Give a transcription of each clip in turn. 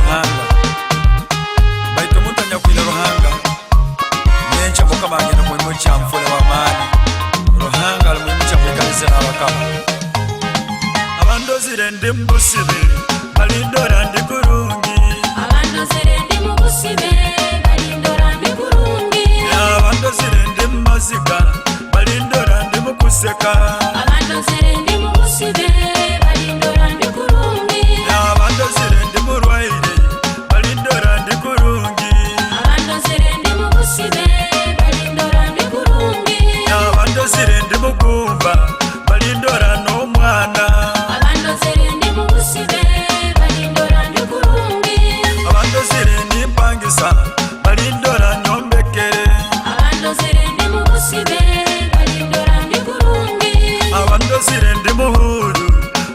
Ruhanga baito mutanya kwina Ruhanga nencha mukamanya no mwe cyamfule wa mani Ruhanga lumwe cyamwikanise n'abakama abandozire ndi mbusibe balindora ndi kurungi abandozire ndi mubusibe balindora ndi kurungi abandozire ndi mazika balindora ndi mukuseka abandozire ndi mubusibe balindora ndi kurungi abandozire ndi murwaire balindora ndi kurungi abandozire ndi mubusibe balindora ndi kurungi abandozire ndi mugumba balindora n'omwana abandozire ndi mubusibe balindora ndi kurungi abandozire ndi mpangisa balindora nyombekere abandozire ndi mubusibe balindora ndi kurungi abandozire ndi muhuru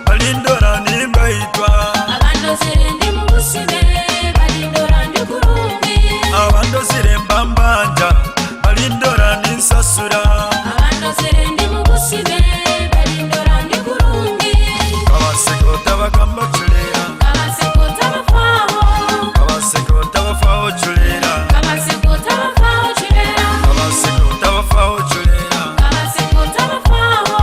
balindora nimbaitwa abandozire ndi mubusibe balindora ndi kurungi abandozire mbambanja balindora ninsasura abandozire ndi mubusibe balindora ndi kurungi abasekota bagamba culera abasekota bafaho abasekota bafaho culera abasekota bafaho kirera abasekota bafaho culera abasekota bafaho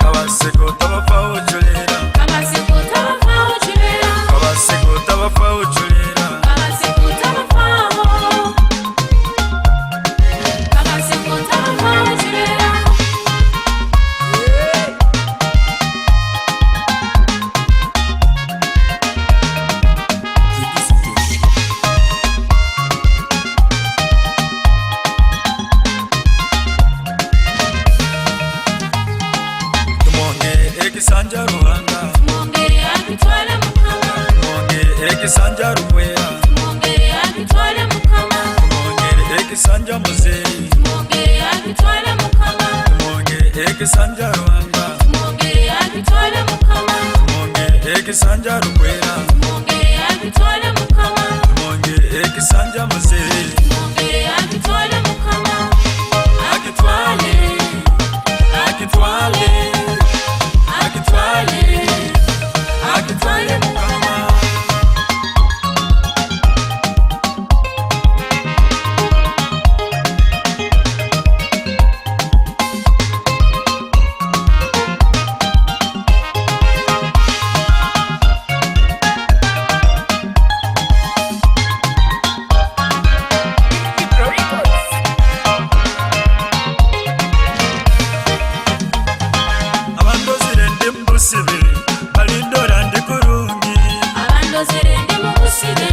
abasekota bafaho culera abasekota bafaho kirera abasekota bafaho culera abasekota bafaho abasekota bafaho kirera tumonge ekisanja Ruhanga mwongere akitwale mukama tumonge ekisanja Rukwera mwongere akitwale mukama tumonge ekisanja Muzeyi mwongere akitwale mukama tumonge ekisanja Ruhanga mwongere akitwale mukama tumonge ekisanja Rukwera mwongere akitwale mukama tumonge ekisanja Muzeyi mwongere akitwale mukama akitwale akitwale akitwale akitwale mukama abandozire ndi mbusibe balindora ndi kurungi abandozire ndi mubusibe